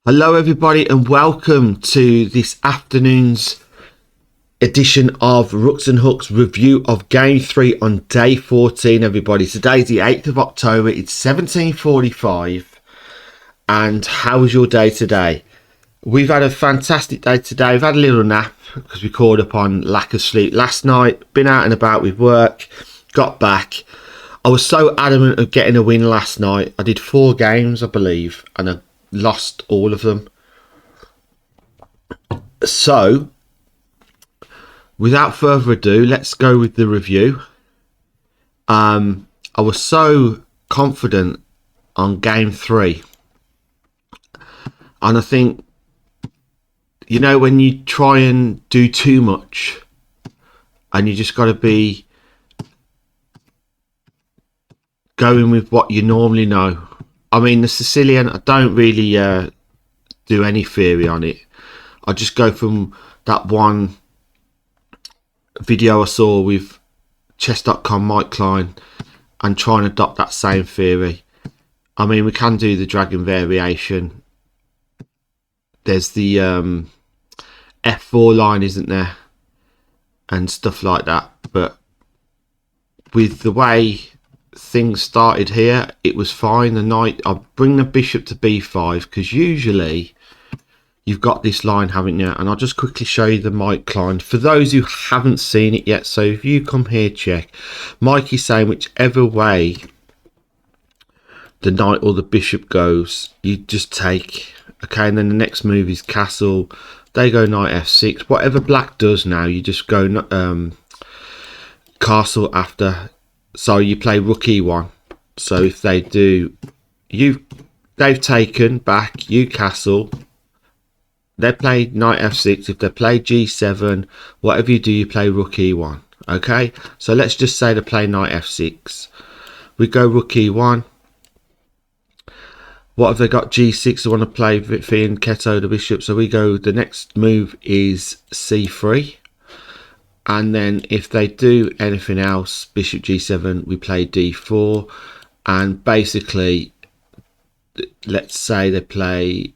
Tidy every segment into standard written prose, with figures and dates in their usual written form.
Hello everybody and welcome to this afternoon's edition of Rooks and Hooks review of Game 3 on day 14 everybody. Today's the 8th of October, it's 17:45 and how was your day today? We've had a fantastic day today. We've had a little nap because we caught up on lack of sleep last night, been out and about with work, got back. I was so adamant of getting a win last night. I did 4 games I believe and I lost all of them. So, without further ado, let's go with the review. I was so confident on game 3. And I think, you know, when you try and do too much and you just got to be going with what you normally know. I mean, the Sicilian, I don't really do any theory on it. I just go from that one video I saw with chess.com Mike Klein and try and adopt that same theory. I mean, we can do the dragon variation. There's the F4 line, isn't there? And stuff like that. But with the way things started here, it was fine. The knight, I'll bring the bishop to b5 because usually you've got this line, haven't you? And I'll just quickly show you the Mike Klein for those who haven't seen it yet. So if you come here, check. Mike is saying whichever way the knight or the bishop goes, you just take. Okay, and then the next move is castle. They go knight f6. Whatever black does now, you just go castle after. So you play rook e1. So if they do, they've taken back, you castle. They play knight f6. If they play g7, whatever you do, you play rook e1. Okay, so let's just say they play knight f6. We go rook e1. What have they got? g6. They want to play fianchetto the bishop. So we go, the next move is c3. And then if they do anything else, bishop g7, we play d4. And basically, let's say they play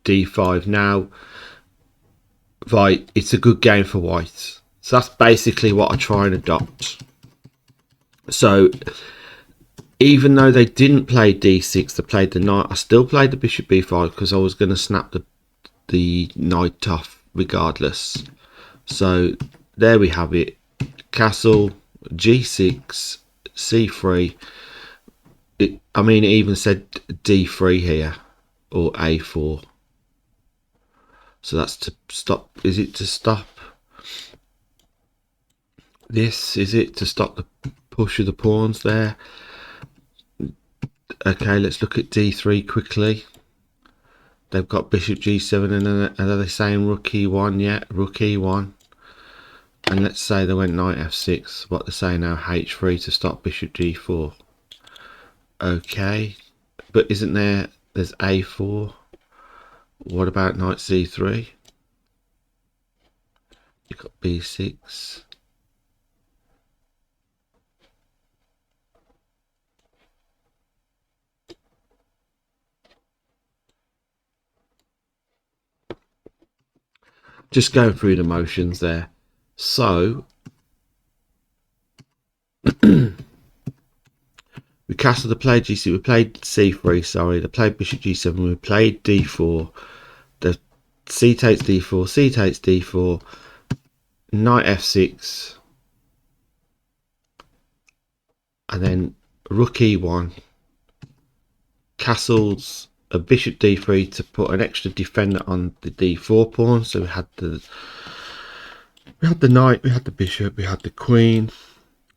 d5 now. Right, it's a good game for white. So that's basically what I try and adopt. So even though they didn't play d6, they played the knight. I still played the bishop b5 because I was going to snap the knight off regardless. So there we have it. Castle, g6, c3. I mean, it even said d3 here or a4. So that's to stop. Is it to stop this? Is it to stop the push of the pawns there? Okay, let's look at d3 quickly. They've got bishop g7 and are they saying rook e1? Yeah, rook e1. And let's say they went knight f6. What they're saying now, h3 to stop bishop g4. Okay, but isn't there's a4. What about knight c3? You've got b6. Just going through the motions there. So we castled, the played g6, we played c3, sorry, they played bishop g7, we played d4, the c takes d4, c takes d4, knight f6, and then rook e1, castles a bishop d3 to put an extra defender on the d4 pawn. So we had the knight, we had the bishop, we had the queen.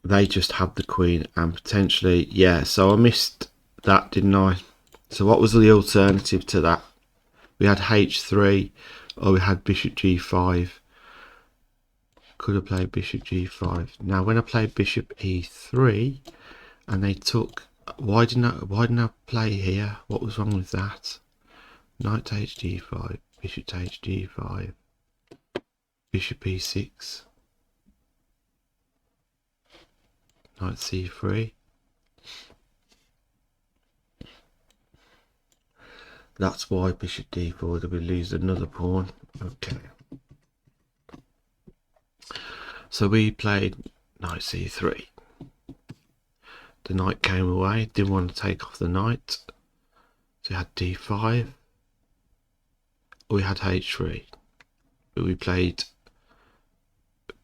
They just have the queen and potentially, yeah, so I missed that, didn't I? So what was the alternative to that? We had h3 or we had bishop g5. Could have played bishop g5. Now when I played bishop e3 and they took, why didn't I play here? What was wrong with that? Knight to hg5, bishop to hg5, bishop e6, knight c3. That's why bishop d4, we lose another pawn. Okay. So we played knight c3. The knight came away, didn't want to take off the knight. So we had d5. We had h3. But we played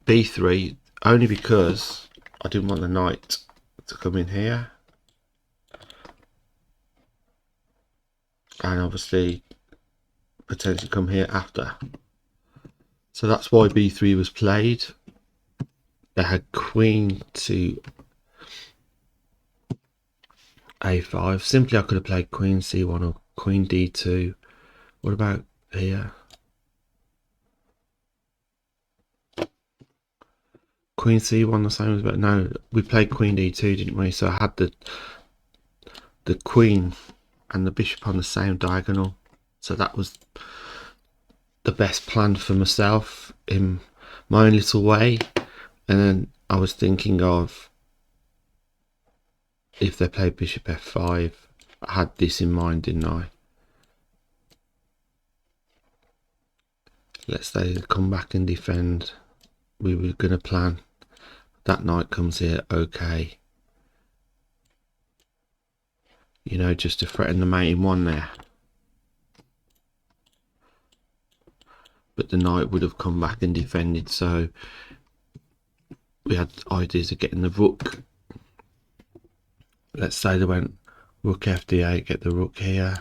b3 only because I didn't want the knight to come in here. And obviously potentially come here after. So that's why b3 was played. They had queen to a5. Simply I could have played queen c1 or queen d2. What about here? Queen c1 the same as, but no, we played queen d2, didn't we? So I had the queen and the bishop on the same diagonal. So that was the best plan for myself in my own little way. And then I was thinking of, if they played bishop f5, I had this in mind, didn't I? Let's say they come back and defend. We were going to plan. That knight comes here, okay. You know, just to threaten the mate in one there. But the knight would have come back and defended, so we had ideas of getting the rook. Let's say they went rook fd8, get the rook here.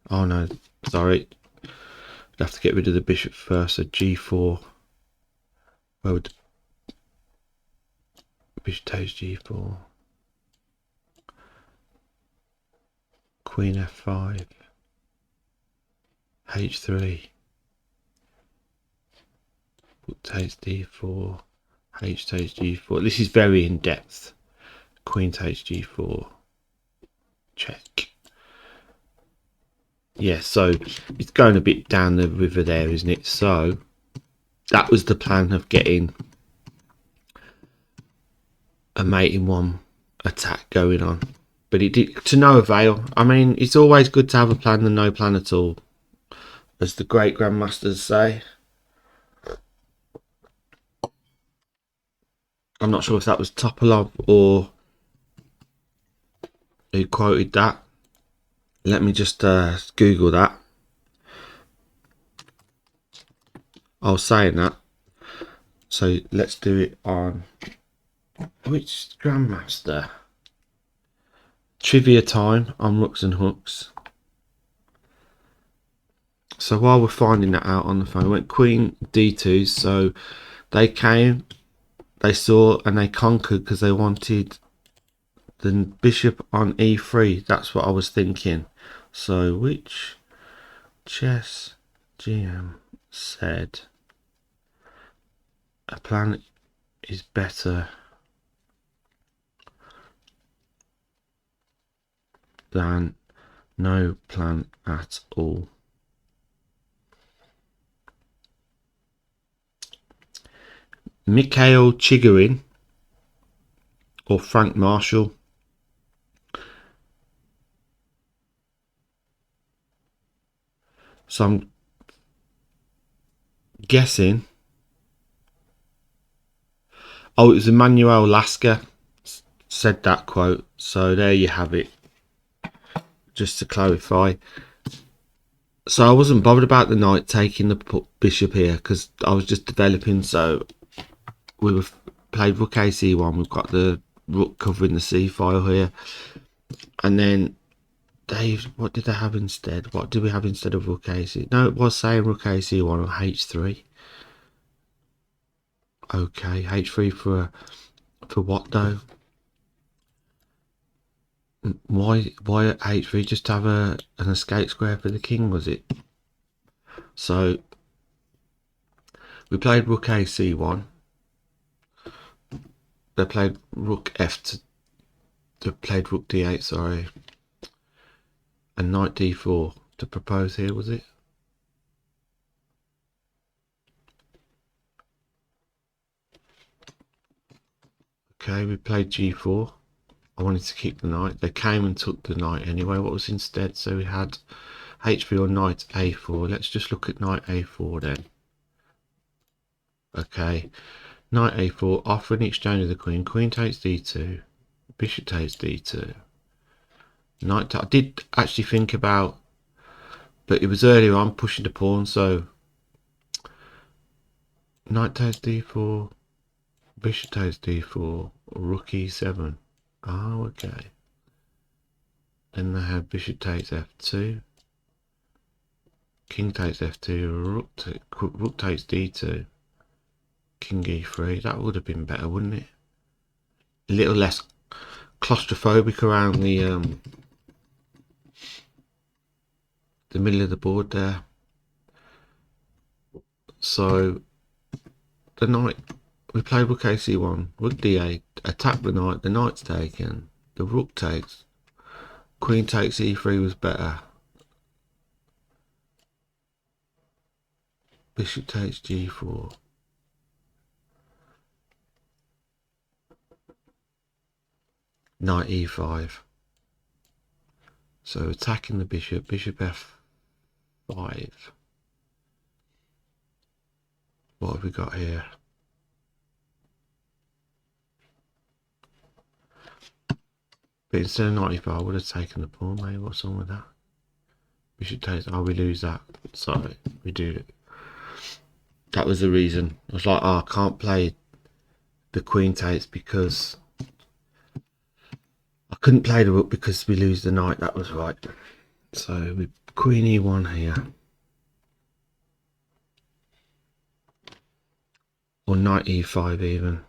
Oh no, sorry. We'd have to get rid of the bishop first, so g4. Where would bishop takes g4? Queen f5. h3. Rook takes d4. H takes g4. This is very in depth. Queen takes g4. Check. Yeah, so it's going a bit down the river there, isn't it? So that was the plan of getting a mate in one attack going on. But it did to no avail. I mean, it's always good to have a plan than no plan at all, as the great grandmasters say. I'm not sure if that was Topalov or who quoted that. Let me just Google that. I was saying that. So let's do it on which grandmaster? Trivia time on Rooks and Hooks. So while we're finding that out on the phone, we went queen d2. So they came, they saw, and they conquered because they wanted the bishop on e3. That's what I was thinking. So which chess GM said a plan is better than no plan at all? Mikhail Chigorin or Frank Marshall? So I'm guessing. Oh, it was Emmanuel Lasker said that quote. So there you have it. Just to clarify. So I wasn't bothered about the knight taking the bishop here because I was just developing. So we were played rook ac1. We've got the rook covering the c file here. And then Dave, what did they have instead? What did we have instead of rook ac? No, it was saying rook ac1 or h3. Okay, h3 for what though? Why h3? Just to have an escape square for the king, was it? So we played rook ac1. They played rook f2. They played rook d8. Sorry, and knight d4 to propose here, was it? Okay, we played g4. I wanted to keep the knight. They came and took the knight anyway. What was instead? So we had h3 or knight a4. Let's just look at knight a4 then. Okay, knight a4, offering exchange of the queen. Queen takes d2, bishop takes d2. Knight, I did actually think about, but it was earlier on pushing the pawn, so knight takes d4, bishop takes d4, rook e7. Oh, okay. Then they have bishop takes f2, king takes f2, rook takes d2, king e3. That would have been better, wouldn't it? A little less claustrophobic around the middle of the board there. So the knight, we played rook ac1, rook d8, attack the knight's taken, the rook takes, queen takes e3 was better, bishop takes g4, knight e5. So attacking the bishop, bishop f5. What have we got here? But instead of knight e5, I would have taken the pawn, maybe. What's wrong with that? Bishop takes, oh, we lose that. Sorry, we do it. That was the reason. I was like, oh, I can't play the queen takes because I couldn't play the rook because we lose the knight. That was right. So we queen e1 here, or knight e5 even.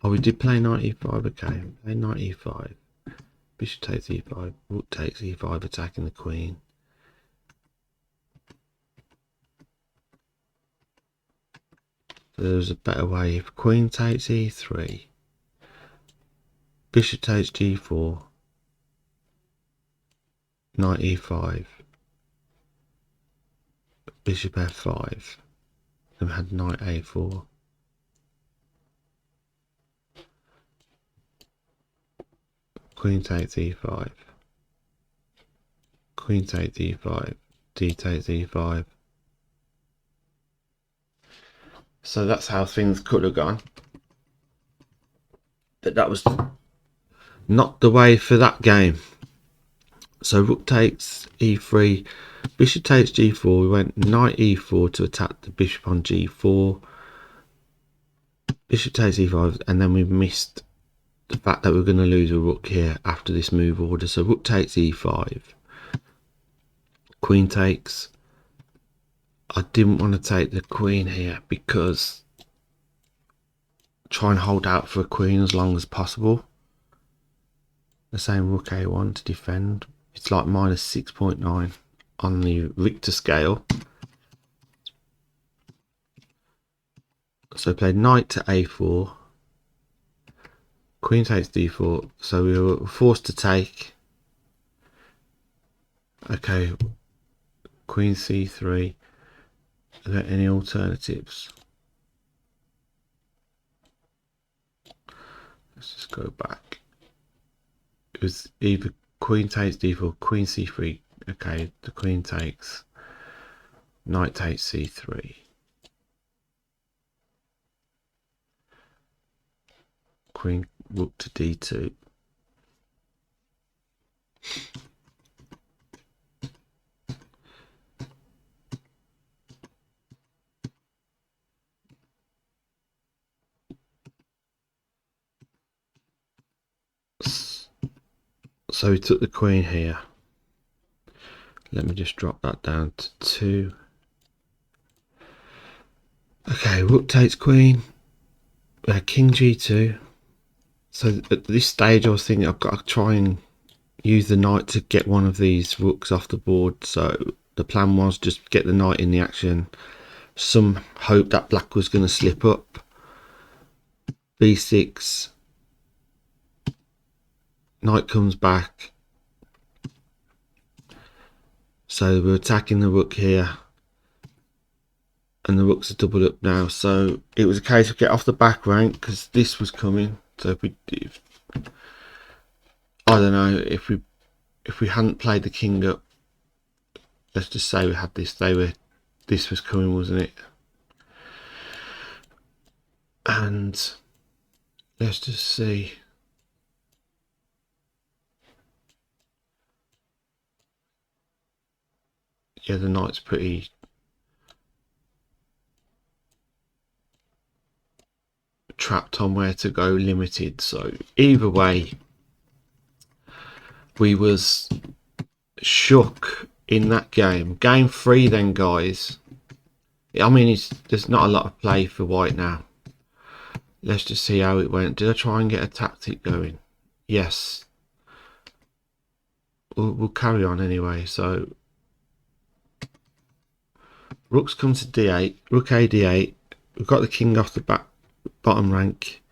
Oh, we did play knight e5. Okay, play knight e5, bishop takes e5, rook takes e5, attacking the queen. So there's a better way. If queen takes e3, bishop takes g4, knight e5, bishop f5, then we had knight a4, queen takes e5, queen takes e5, d takes e5. So that's how things could have gone, but that was not the way for that game. So rook takes e3, bishop takes g4. We went knight e4 to attack the bishop on g4, bishop takes e5, and then we missed the fact that we're going to lose a rook here after this move order. So rook takes e5, queen takes. I didn't want to take the queen here because try and hold out for a queen as long as possible. The same rook a1 to defend. It's like minus 6.9 on the Richter scale. So I played knight to a4, queen takes d4, so we were forced to take. Okay, queen c3. Are there any alternatives? Let's just go back. It was either queen takes d4, queen c3. Okay, the queen takes, knight takes c3, queen rook to d2. So we took the queen here. Let me just drop that down to 2. Okay, rook takes queen, king g2. So at this stage I was thinking I've got to try and use the knight to get one of these rooks off the board. So the plan was just get the knight in the action. Some hope that black was going to slip up. b6, knight comes back. So we're attacking the rook here, and the rooks are doubled up now. So it was a case of get off the back rank because this was coming. So if we, I don't know, if we if we hadn't played the king up, let's just say we had this, this was coming, wasn't it? And let's just see. Yeah, the knight's pretty trapped on where to go, limited. So either way, we was shook in that game. Game 3 then, guys. I mean, there's not a lot of play for white now. Let's just see how it went. Did I try and get a tactic going? Yes. We'll carry on anyway. So rooks come to d8, rook a d8. We've got the king off the bottom rank.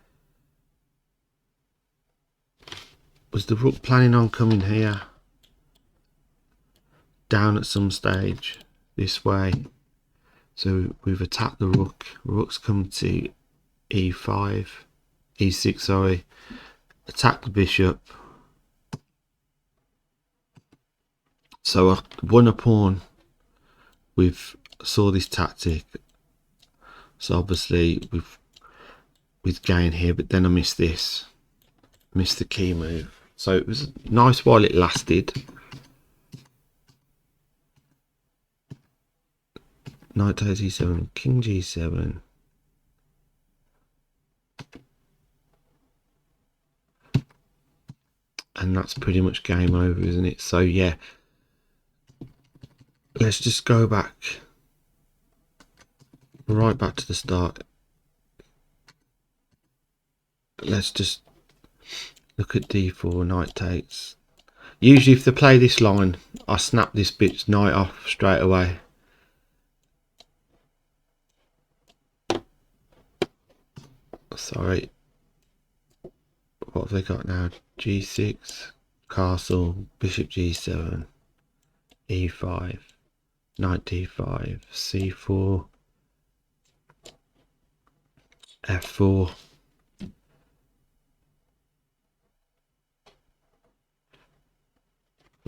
Was the rook planning on coming here? Down at some stage this way. So we've attacked the rook. Rook's come to e5, e6, sorry. Attack the bishop. So I won a pawn. We've saw this tactic. So obviously we've gained here, but then I missed this. Missed the key move. So it was nice while it lasted. Knight takes e7, king g7. And that's pretty much game over, isn't it? So yeah, let's just go back, right back to the start. Let's just look at d4, knight takes. Usually if they play this line, I snap this bit's knight off straight away. Sorry. What have they got now? g6, castle, bishop g7, e5, knight d5, c4, f4.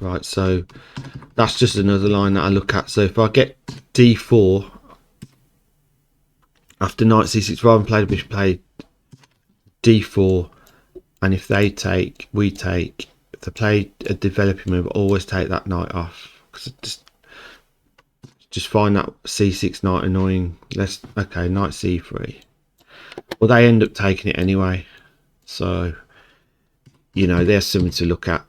Right, so that's just another line that I look at. So if I get d4 after knight c6, rather than play the bishop, play d4, and if they take, we take. If they play a developing move, always take that knight off, because just find that c6 knight annoying. Okay, knight c3. Well, they end up taking it anyway, so you know, there's something to look at.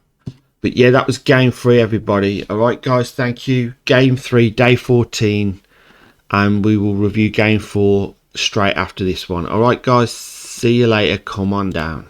But yeah, that was game 3, everybody. All right, guys, thank you. Game 3, day 14, and we will review game 4 straight after this one. All right, guys, see you later. Come on down.